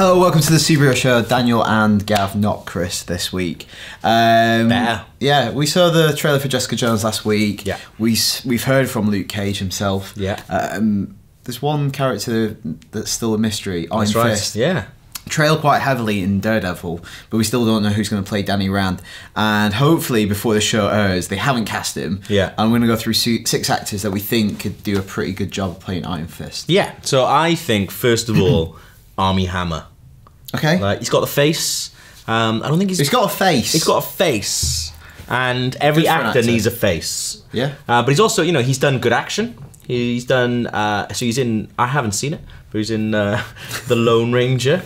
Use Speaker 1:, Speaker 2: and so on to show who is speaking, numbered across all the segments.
Speaker 1: Hello, welcome to the Superhero Show. Daniel and Gav, not Chris, this week.
Speaker 2: Better.
Speaker 1: Yeah, we saw the trailer for Jessica Jones last week.
Speaker 2: Yeah.
Speaker 1: We've heard from Luke Cage himself.
Speaker 2: Yeah.
Speaker 1: There's one character that's still a mystery, Iron
Speaker 2: That's right.
Speaker 1: Fist.
Speaker 2: Yeah.
Speaker 1: Trailed quite heavily in Daredevil, but we still don't know who's going to play Danny Rand. And hopefully, before the show airs, they haven't cast him.
Speaker 2: Yeah.
Speaker 1: And we're going to go through 6 actors that we think could do a pretty good job of playing Iron Fist.
Speaker 2: Yeah. So I think, first of all, Army Hammer.
Speaker 1: Okay.
Speaker 2: Like, he's got the face. I don't think
Speaker 1: He's got a face.
Speaker 2: He's got a face. And every
Speaker 1: Good for an
Speaker 2: actor
Speaker 1: actor.
Speaker 2: needs a face.
Speaker 1: Yeah.
Speaker 2: But he's also, he's done good action. He's done, so he's in, I haven't seen it, but he's in The Lone Ranger.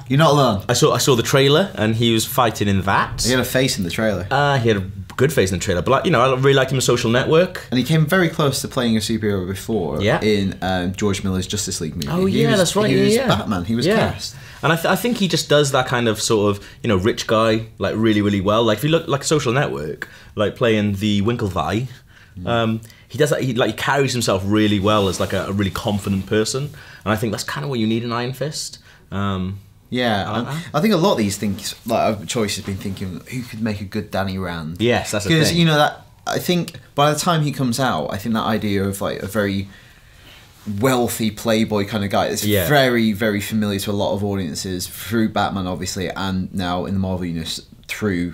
Speaker 1: You're not alone.
Speaker 2: I saw the trailer, and he was fighting in that.
Speaker 1: He had a face in the trailer.
Speaker 2: He had a good face in the trailer, but I really liked him in Social Network.
Speaker 1: And he came very close to playing a superhero before in George Miller's Justice League movie.
Speaker 2: Oh, that's right.
Speaker 1: He was
Speaker 2: yeah.
Speaker 1: Batman. He was cast.
Speaker 2: And I think he just does that kind of sort of, rich guy, like, really, really well. Like, if you look like Social Network, like playing the Winklevi, he does that. He carries himself really well as like a really confident person, and I think that's kind of what you need in Iron Fist.
Speaker 1: Yeah, I think a lot of these things, like Choice has been thinking, who could make a good Danny Rand?
Speaker 2: Yes, that's the thing.
Speaker 1: Because that I think by the time he comes out, I think that idea of like a very wealthy playboy kind of guy is very, very familiar to a lot of audiences through Batman, obviously, and now in the Marvel universe through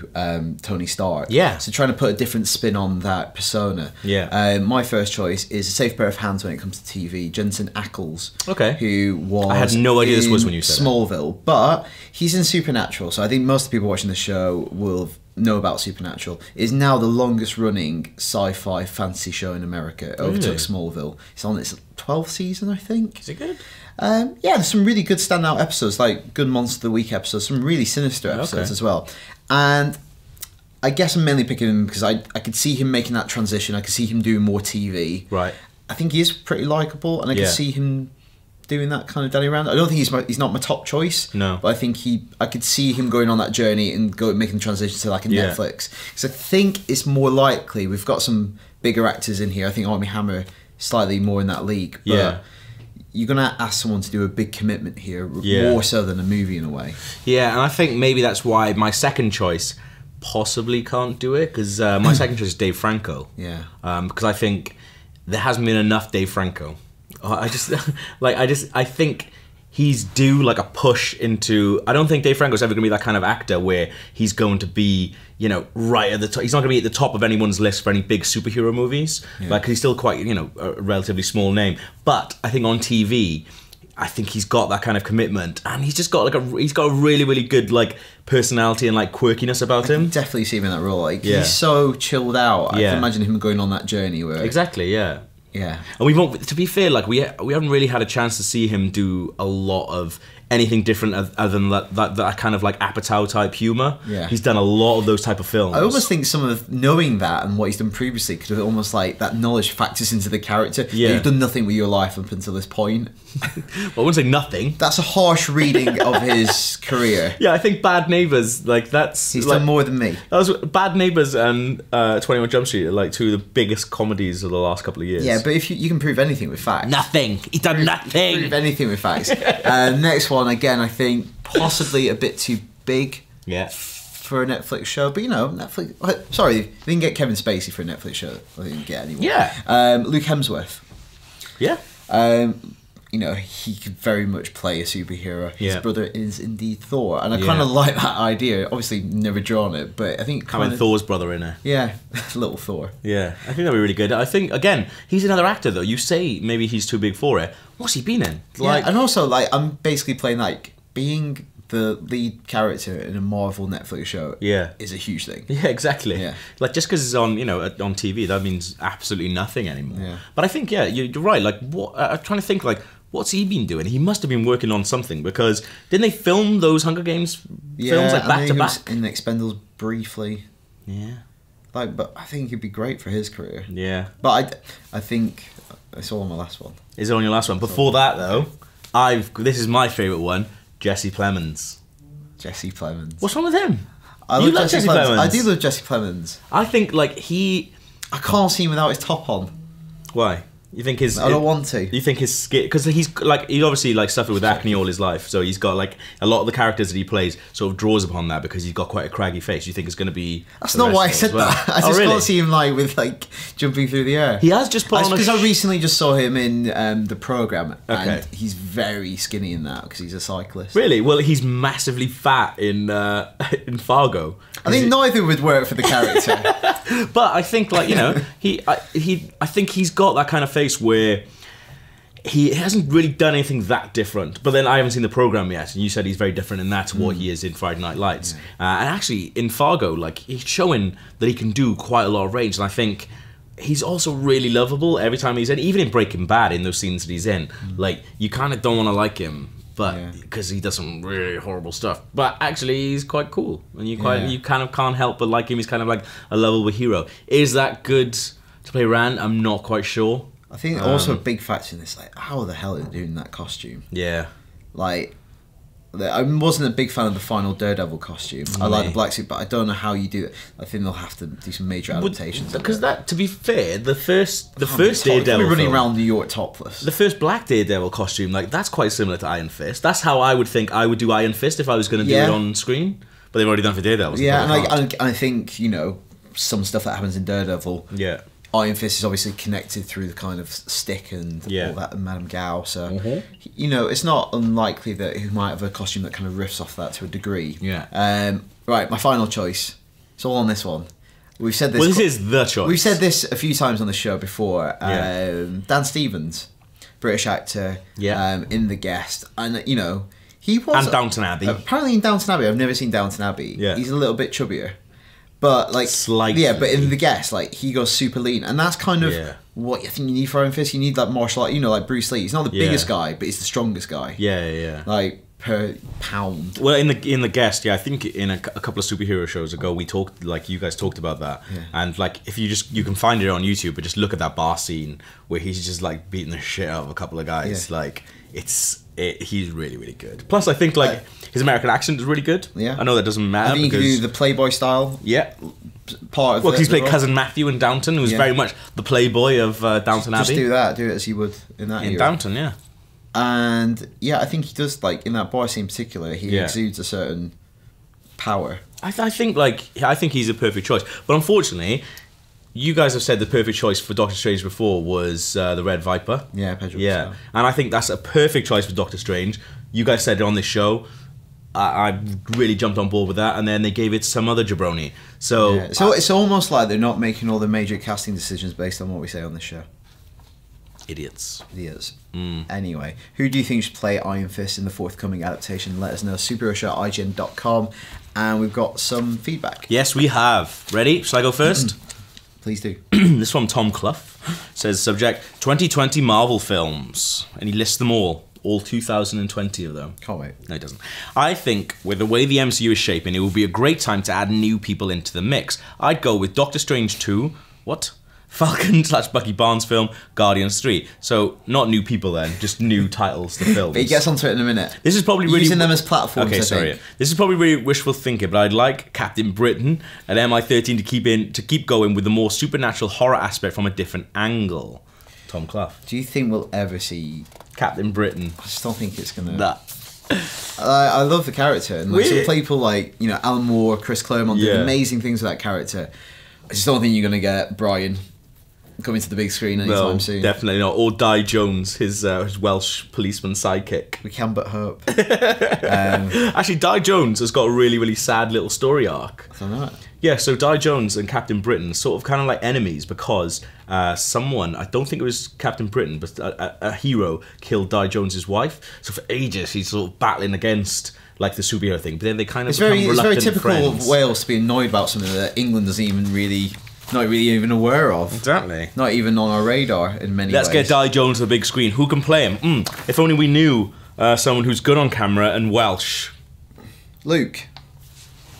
Speaker 1: Tony Stark.
Speaker 2: Yeah.
Speaker 1: So trying to put a different spin on that persona.
Speaker 2: Yeah.
Speaker 1: My first choice is a safe pair of hands when it comes to TV. Jensen Ackles.
Speaker 2: Okay.
Speaker 1: Who was
Speaker 2: I had no idea this was when you said
Speaker 1: Smallville, but he's in Supernatural. So I think most of the people watching the show will know about Supernatural. It is now the longest running sci-fi fantasy show in America. It overtook Smallville. It's on its 12th season, I think.
Speaker 2: Is it good?
Speaker 1: Yeah, there's some really good standout episodes, like good Monster of the Week episodes, some really sinister episodes as well. And I guess I'm mainly picking him because I could see him making that transition. I could see him doing more TV.
Speaker 2: Right.
Speaker 1: I think he is pretty likable, and I could see him doing that kind of Danny Rand. I don't think he's not my top choice.
Speaker 2: No.
Speaker 1: But I think I could see him going on that journey and making the transition to like a Netflix. Because I think it's more likely. We've got some bigger actors in here. I think Armie Hammer slightly more in that league. But you're gonna ask someone to do a big commitment here, more so than a movie in a way.
Speaker 2: Yeah, and I think maybe that's why my second choice possibly can't do it, because my second choice is Dave Franco.
Speaker 1: Yeah.
Speaker 2: Because I think there hasn't been enough Dave Franco. I think he's due like a push into. I don't think Dave Franco's ever gonna be that kind of actor where he's going to be, right at the top. He's not gonna be at the top of anyone's list for any big superhero movies. Like, he's still quite, a relatively small name. But I think on TV, I think he's got that kind of commitment, and he's just got he's got a really, really good like personality and like quirkiness about him.
Speaker 1: Definitely see him in that role. Like he's so chilled out. I can imagine him going on that journey where
Speaker 2: exactly, yeah.
Speaker 1: Yeah,
Speaker 2: and we won't. To be fair, like we haven't really had a chance to see him do a lot of anything different other than that kind of like Apatow type humor.
Speaker 1: Yeah,
Speaker 2: he's done a lot of those type of films.
Speaker 1: I almost think some of knowing that and what he's done previously could have almost like that knowledge factors into the character.
Speaker 2: Yeah,
Speaker 1: you've done nothing with your life up until this point.
Speaker 2: Well, I wouldn't say nothing.
Speaker 1: That's a harsh reading of his career.
Speaker 2: Yeah, I think Bad Neighbours, like he's
Speaker 1: done more than me.
Speaker 2: That was Bad Neighbours and 21 Jump Street are like two of the biggest comedies of the last couple of years.
Speaker 1: Yeah, but if you can prove anything with facts.
Speaker 2: Nothing. He's done nothing.
Speaker 1: Prove anything with facts. Next one, again, I think possibly a bit too big.
Speaker 2: Yeah.
Speaker 1: For a Netflix show, but Netflix. Sorry, they didn't get Kevin Spacey for a Netflix show. They didn't get anyone.
Speaker 2: Yeah.
Speaker 1: Luke Hemsworth.
Speaker 2: Yeah.
Speaker 1: He could very much play a superhero. His
Speaker 2: Yeah.
Speaker 1: brother is indeed Thor, and I kind of like that idea. Obviously, never drawn it, but I think
Speaker 2: having Thor's brother in there.
Speaker 1: Yeah, little Thor.
Speaker 2: Yeah, I think that'd be really good. I think again, he's another actor though. You say maybe he's too big for it. What's he been in?
Speaker 1: Like, and also I'm basically playing like being the lead character in a Marvel Netflix show. Yeah, is a huge thing.
Speaker 2: Yeah, exactly.
Speaker 1: Yeah,
Speaker 2: like just because it's on on TV, that means absolutely nothing anymore.
Speaker 1: Yeah.
Speaker 2: But I think you're right. Like what I'm trying to think like. What's he been doing? He must have been working on something, because didn't they film those Hunger Games films like back to back?
Speaker 1: In Expendables briefly.
Speaker 2: Yeah.
Speaker 1: But I think he'd be great for his career.
Speaker 2: Yeah.
Speaker 1: But I think it's all on my last one.
Speaker 2: Is it on your last one? Before that though, this is my favourite one, Jesse Plemons.
Speaker 1: Jesse Plemons.
Speaker 2: What's wrong with him?
Speaker 1: I love Jesse Plemons. I do love Jesse Plemons.
Speaker 2: I think like
Speaker 1: I can't see him without his top on.
Speaker 2: Why? You think his?
Speaker 1: I don't want to.
Speaker 2: You think his skin? Because he's obviously like suffered with acne all his life, so he's got like a lot of the characters that he plays sort of draws upon that because he's got quite a craggy face. You think it's going to be?
Speaker 1: That's not why I said that. I just can't see him like with like jumping through the air.
Speaker 2: He has just put on
Speaker 1: because I recently just saw him in the program,
Speaker 2: Okay.
Speaker 1: and he's very skinny in that because he's a cyclist.
Speaker 2: Really? Well, he's massively fat in Fargo.
Speaker 1: I think neither would work for the character.
Speaker 2: But I think, like, you know, I think he's got that kind of face where he hasn't really done anything that different. But then I haven't seen the program yet, and you said he's very different in that to what he is in Friday Night Lights. And actually, in Fargo, like, he's showing that he can do quite a lot of range, and I think he's also really lovable every time he's in, even in Breaking Bad, in those scenes that he's in. Like, you kind of don't want to like him, but because he does some really horrible stuff. But actually, he's quite cool, and you kind of can't help but like him. He's kind of like a lovable hero. Is that good to play Rand? I'm not quite sure.
Speaker 1: I think also a big factor in this, like, how the hell are they doing that costume?
Speaker 2: Yeah.
Speaker 1: Like, I wasn't a big fan of the final Daredevil costume. I like the black suit, but I don't know how you do it. I think they'll have to do some major adaptations.
Speaker 2: Because that, to be fair, the first Daredevil
Speaker 1: running
Speaker 2: film,
Speaker 1: around New York topless.
Speaker 2: the first black Daredevil costume, like, that's quite similar to Iron Fist. That's how I would think I would do Iron Fist if I was going to do it on screen. But they've already done it for Daredevil.
Speaker 1: Yeah, and I think, you know, some stuff that happens in Daredevil.
Speaker 2: Yeah.
Speaker 1: Iron Fist is obviously connected through the kind of stick and all that, and Madame Gao. So, you know, it's not unlikely that he might have a costume that kind of riffs off that to a degree.
Speaker 2: Yeah.
Speaker 1: Right, my final choice. It's all on this one. We've said this.
Speaker 2: Well, this is the choice.
Speaker 1: We've said this a few times on the show before. Dan Stevens, British actor, in The Guest, and you know he was
Speaker 2: and Downton Abbey.
Speaker 1: Apparently in Downton Abbey, I've never seen Downton Abbey.
Speaker 2: Yeah.
Speaker 1: He's a little bit chubbier. But like,
Speaker 2: slightly.
Speaker 1: Yeah, but in The Guest, like, he goes super lean, and that's kind of what I think you need for Iron Fist. You need that martial art, you know, like Bruce Lee. He's not the biggest guy, but he's the strongest guy.
Speaker 2: Yeah.
Speaker 1: Like per pound.
Speaker 2: Well, in the Guest, I think in a couple of superhero shows ago, we talked, like, you guys talked about that, and like, if you can find it on YouTube, but just look at that bar scene where he's just like beating the shit out of a couple of guys. Like, he's really, really good. Plus, I think like his American accent is really good. Yeah, I know that doesn't matter.
Speaker 1: I think
Speaker 2: because
Speaker 1: you can do the Playboy style.
Speaker 2: Yeah,
Speaker 1: part of.
Speaker 2: Well, because he's played cousin Matthew in Downton, who's very much the playboy of Downton Abbey.
Speaker 1: Just do that. Do it as he would in that.
Speaker 2: In Downton, yeah.
Speaker 1: And yeah, I think he does, like, in that bar scene in particular, he exudes a certain power.
Speaker 2: I think he's a perfect choice, but unfortunately, you guys have said the perfect choice for Doctor Strange before was the Red Viper.
Speaker 1: Yeah, Pedro.
Speaker 2: Yeah, and I think that's a perfect choice for Doctor Strange. You guys said it on this show. I really jumped on board with that, and then they gave it to some other jabroni. So,
Speaker 1: it's almost like they're not making all the major casting decisions based on what we say on this show.
Speaker 2: Idiots.
Speaker 1: Anyway, who do you think should play Iron Fist in the forthcoming adaptation? Let us know. superheroshowatIGN.com, and we've got some feedback.
Speaker 2: Yes, we have. Ready? Shall I go first?
Speaker 1: Please do.
Speaker 2: This from Tom Clough. Says, subject, 2020 Marvel films. And he lists them all 2020 of them.
Speaker 1: Can't wait.
Speaker 2: No, he doesn't. I think with the way the MCU is shaping, it would be a great time to add new people into the mix. I'd go with Doctor Strange 2. What? Falcon/Bucky Barnes film, Guardians 3. So, not new people then, just new titles to films.
Speaker 1: But he gets onto it in a minute.
Speaker 2: This is probably really...
Speaker 1: Using them as platforms,
Speaker 2: Okay, sorry. This is probably really wishful thinking, but I'd like Captain Britain and MI13 to keep going with the more supernatural horror aspect from a different angle. Tom Clough.
Speaker 1: Do you think we'll ever see...
Speaker 2: Captain Britain?
Speaker 1: I just don't think it's going to...
Speaker 2: Nah.
Speaker 1: I love the character. And like, some people like, you know, Alan Moore, Chris Claremont did amazing things with that character. I just don't think you're going to get Brian coming to the big screen anytime soon.
Speaker 2: Definitely not. Or Di Jones, his Welsh policeman sidekick.
Speaker 1: We can but hope.
Speaker 2: Actually, Di Jones has got a really, really sad little story arc.
Speaker 1: I don't know.
Speaker 2: Yeah, so Di Jones and Captain Britain sort of kind of like enemies because someone, I don't think it was Captain Britain, but a hero killed Di Jones's wife. So for ages, he's sort of battling against like the superhero thing. But then they kind of
Speaker 1: it's very typical of Wales to be annoyed about something that England doesn't even really... Not really even aware of.
Speaker 2: Exactly.
Speaker 1: Not even on our radar in many ways.
Speaker 2: Let's get Di Jones to the big screen. Who can play him? If only we knew someone who's good on camera and Welsh.
Speaker 1: Luke.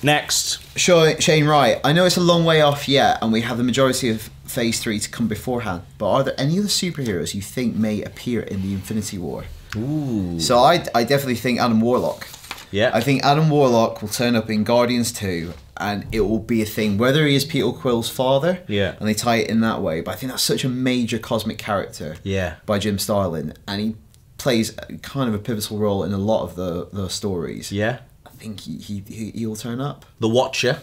Speaker 2: Next.
Speaker 1: Shane Wright. I know it's a long way off yet, and we have the majority of Phase 3 to come beforehand, but are there any other superheroes you think may appear in the Infinity War?
Speaker 2: Ooh.
Speaker 1: So I definitely think Adam Warlock.
Speaker 2: Yeah.
Speaker 1: I think Adam Warlock will turn up in Guardians 2 and it will be a thing. Whether he is Peter Quill's father,
Speaker 2: Yeah.
Speaker 1: and they tie it in that way, but I think that's such a major cosmic character
Speaker 2: Yeah.
Speaker 1: by Jim Starlin, and he plays kind of a pivotal role in a lot of the stories.
Speaker 2: Yeah.
Speaker 1: I think he'll turn up.
Speaker 2: The Watcher.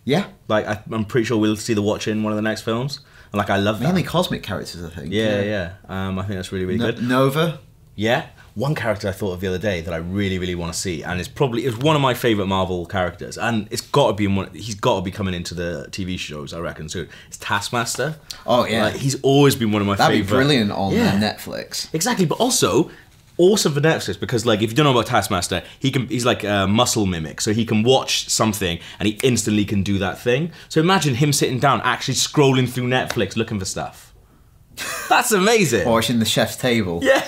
Speaker 1: Yeah.
Speaker 2: Like, I'm pretty sure we'll see The Watcher in one of the next films. And, like, I love that.
Speaker 1: Mainly cosmic characters, I think.
Speaker 2: Yeah. I think that's really, really good.
Speaker 1: Nova.
Speaker 2: Yeah. One character I thought of the other day that I really, really want to see, and it's one of my favourite Marvel characters, and it's got to be he's got to be coming into the TV shows, I reckon, soon. It's Taskmaster.
Speaker 1: Oh, yeah.
Speaker 2: Like, he's always been one of my favourite.
Speaker 1: That'd be brilliant on Netflix.
Speaker 2: Exactly, but also awesome for Netflix, because like, if you don't know about Taskmaster, he's like a muscle mimic, so he can watch something and he instantly can do that thing. So imagine him sitting down actually scrolling through Netflix looking for stuff. That's amazing.
Speaker 1: Or watching The Chef's Table.
Speaker 2: Yeah.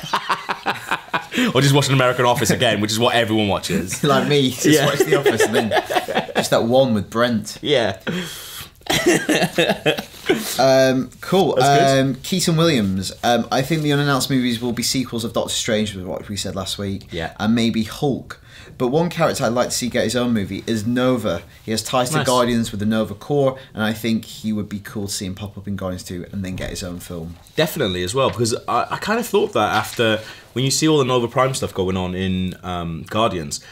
Speaker 2: Or just watching American Office again, which is what everyone watches.
Speaker 1: Like me, just watch The Office and then just that one with Brent.
Speaker 2: Yeah.
Speaker 1: Cool. Keaton Williams. I think the unannounced movies will be sequels of Doctor Strange, was what we said last week.
Speaker 2: Yeah.
Speaker 1: And maybe Hulk. But one character I'd like to see get his own movie is Nova. He has ties to Guardians with the Nova Corps, and I think he would be cool to see him pop up in Guardians 2 and then get his own film.
Speaker 2: Definitely as well, because I kind of thought that after, when you see all the Nova Prime stuff going on in Guardians,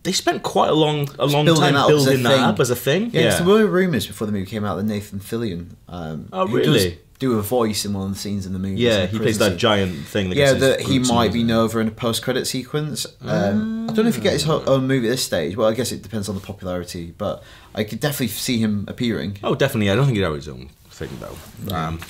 Speaker 2: they spent quite a long time building that up as a thing.
Speaker 1: Yeah, there were rumours before the movie came out that Nathan Fillion,
Speaker 2: really?
Speaker 1: who does do a voice in one of the scenes in the movie.
Speaker 2: Yeah, he plays that giant thing.
Speaker 1: That he might be Nova in a post-credit sequence. I don't know if he gets his own movie at this stage. Well, I guess it depends on the popularity, but I could definitely see him appearing.
Speaker 2: Oh, definitely. I don't think he'd have his own thing, though.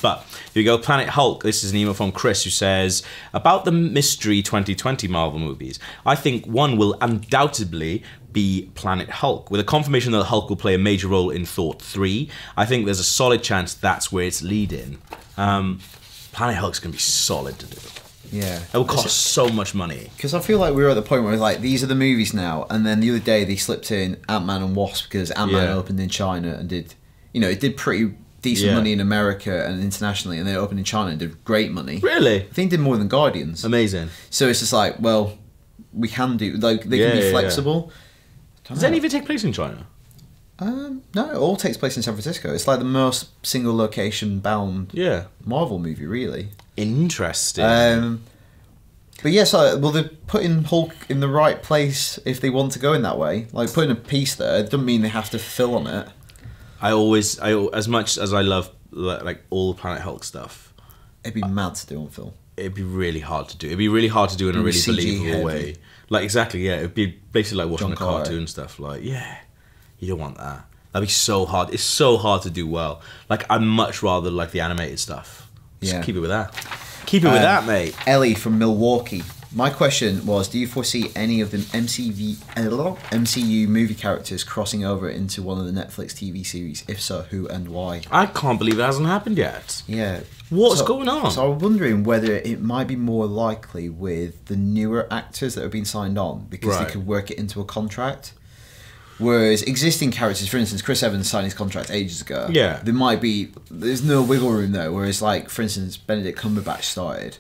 Speaker 2: But here we go. Planet Hulk. This is an email from Chris, who says, about the Mystery 2020 Marvel movies, I think one will undoubtedly be Planet Hulk. With a confirmation that Hulk will play a major role in Thor 3, I think there's a solid chance that's where it's leading. Planet Hulk's going to be solid to do.
Speaker 1: Yeah.
Speaker 2: It will cost so much money.
Speaker 1: Because I feel like we're at the point where like, these are the movies now, and then the other day they slipped in Ant-Man and Wasp because Ant-Man opened in China and did, it did pretty decent money in America and internationally, and then it opened in China and did great money.
Speaker 2: Really?
Speaker 1: I think it did more than Guardians.
Speaker 2: Amazing.
Speaker 1: So it's just like, well, we can do, like, they can be flexible.
Speaker 2: Does any of it take place in China?
Speaker 1: No, it all takes place in San Francisco. It's like the most single location bound Marvel movie, really.
Speaker 2: Interesting.
Speaker 1: But yes, well, they're putting Hulk in the right place if they want to go in that way. Like, putting a piece there doesn't mean they have to fill on it.
Speaker 2: I as much as I love like all the Planet Hulk stuff,
Speaker 1: it'd be mad to do on film.
Speaker 2: It'd be really hard to do. It'd be really hard to do in a really believable way. Like, exactly, yeah. It'd be basically like watching a cartoon stuff. Like, yeah, you don't want that. That'd be so hard. It's so hard to do well. Like, I'd much rather like the animated stuff. Just keep it with that. Keep it with that, mate.
Speaker 1: Ellie from Milwaukee. My question was, do you foresee any of the MCU movie characters crossing over into one of the Netflix TV series? If so, who and why?
Speaker 2: I can't believe it hasn't happened yet.
Speaker 1: Yeah.
Speaker 2: What's going on?
Speaker 1: So I'm wondering whether it might be more likely with the newer actors that have been signed on, because they could work it into a contract. Whereas existing characters, for instance, Chris Evans signed his contract ages ago.
Speaker 2: Yeah.
Speaker 1: There's no wiggle room there. Whereas, like, for instance, Benedict Cumberbatch started.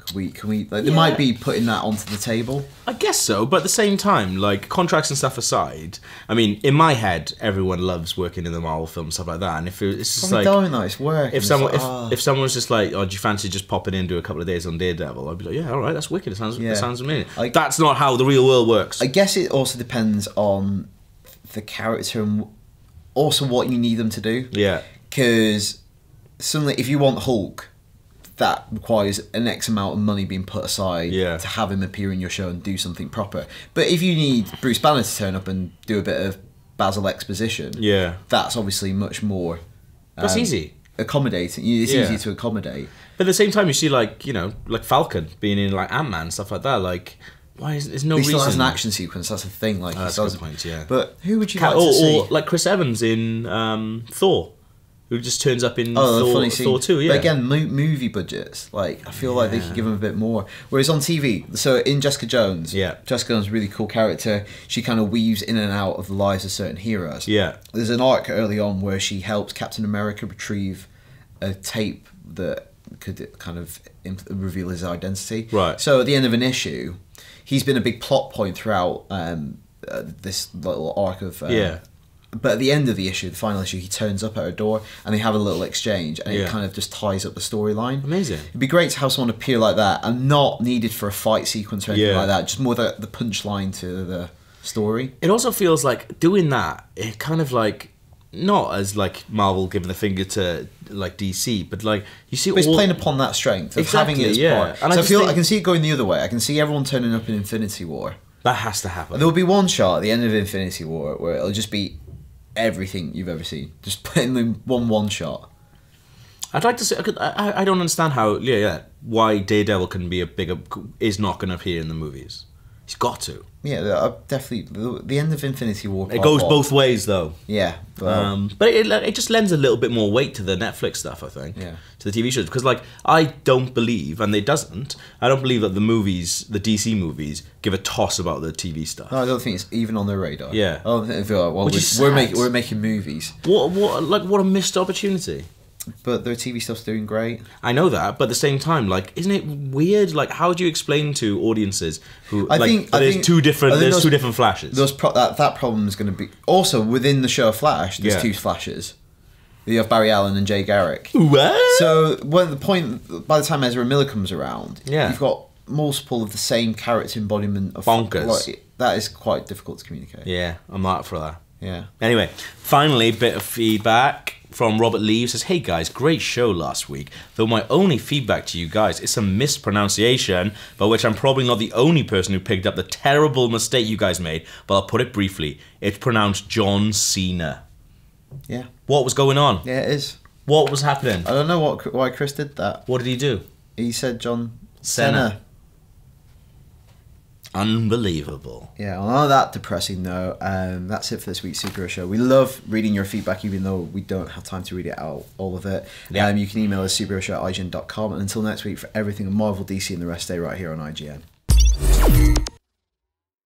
Speaker 1: Can we like, they might be putting that onto the table.
Speaker 2: I guess so, but at the same time, like, contracts and stuff aside, I mean, in my head, everyone loves working in the Marvel film, stuff like that. And if it's just like,
Speaker 1: it's work.
Speaker 2: If someone if someone was just like, oh, do you fancy just popping in, do a couple of days on Daredevil? I'd be like, yeah, all right, that's wicked. It sounds amazing. That's not how the real world works.
Speaker 1: I guess it also depends on the character and also what you need them to do.
Speaker 2: Yeah.
Speaker 1: Because suddenly, if you want Hulk, that requires an X amount of money being put aside to have him appear in your show and do something proper. But if you need Bruce Banner to turn up and do a bit of Basil exposition, that's obviously much more...
Speaker 2: that's easy.
Speaker 1: Accommodating. It's easy to accommodate.
Speaker 2: But at the same time, you see, like, like Falcon being in, like, Ant-Man, stuff like that, like... Why is there's no reason?
Speaker 1: He still has an action sequence. That's the thing. Like,
Speaker 2: that's a good point. Yeah.
Speaker 1: But who would you like to see?
Speaker 2: Or like Chris Evans in Thor, who just turns up in Thor 2. Yeah.
Speaker 1: But again, movie budgets. Like, I feel like they could give him a bit more. Whereas on TV, so in Jessica Jones, Jessica Jones is a really cool character. She kind of weaves in and out of the lives of certain heroes. Yeah. There's an arc early on where she helps Captain America retrieve a tape that could kind of reveal his identity.
Speaker 2: Right.
Speaker 1: So at the end of an issue, he's been a big plot point throughout this little arc of But at the end of the issue, the final issue, he turns up at her door and they have a little exchange, and it kind of just ties up the storyline.
Speaker 2: Amazing.
Speaker 1: It'd be great to have someone appear like that and not needed for a fight sequence or anything like that, just more the punchline to the story.
Speaker 2: It also feels like doing that, it kind of like, not as like Marvel giving the finger to like DC, but like you see,
Speaker 1: but it's playing upon that strength of having it as part. And so I can see it going the other way. I can see everyone turning up in Infinity War.
Speaker 2: That has to happen.
Speaker 1: There will be one shot at the end of Infinity War where it'll just be everything you've ever seen, just putting in one shot.
Speaker 2: I'd like to say I don't understand how why Daredevil is not going to appear in the movies. He's got to.
Speaker 1: Yeah, definitely. The end of Infinity War.
Speaker 2: It goes both ways, though.
Speaker 1: Yeah,
Speaker 2: but it just lends a little bit more weight to the Netflix stuff, I think.
Speaker 1: Yeah.
Speaker 2: To the TV shows, because like I don't believe, and it doesn't. I don't believe that the DC movies, give a toss about the TV stuff.
Speaker 1: No, I don't think it's even on their radar.
Speaker 2: Yeah.
Speaker 1: I don't think they feel like, we're making movies.
Speaker 2: What a missed opportunity.
Speaker 1: But their TV stuff's doing great.
Speaker 2: I know that, but at the same time, like, isn't it weird? Like, how do you explain to audiences who there's two different Flashes?
Speaker 1: That problem is going to be also within the show Flash. There's two Flashes. You have Barry Allen and Jay Garrick.
Speaker 2: What?
Speaker 1: So by the time Ezra Miller comes around, you've got multiple of the same character embodiment of
Speaker 2: bonkers.
Speaker 1: Like, that is quite difficult to communicate.
Speaker 2: Yeah, I'm not for that.
Speaker 1: Yeah.
Speaker 2: Anyway, finally, bit of feedback from Robert Lee. Says, "Hey guys, great show last week. Though my only feedback to you guys is some mispronunciation, by which I'm probably not the only person who picked up the terrible mistake you guys made, but I'll put it briefly. It's pronounced John Cena."
Speaker 1: Yeah.
Speaker 2: What was going on?
Speaker 1: Yeah, it is.
Speaker 2: What was happening?
Speaker 1: I don't know why Chris did that.
Speaker 2: What did he do?
Speaker 1: He said John
Speaker 2: Cena. Unbelievable.
Speaker 1: Yeah, on that depressing note, that's it for this week's Superhero Show. We love reading your feedback, even though we don't have time to read it out, all of it. You can email us superheroShow@ign.com, and until next week, for everything on Marvel, DC, and the rest, stay right here on IGN.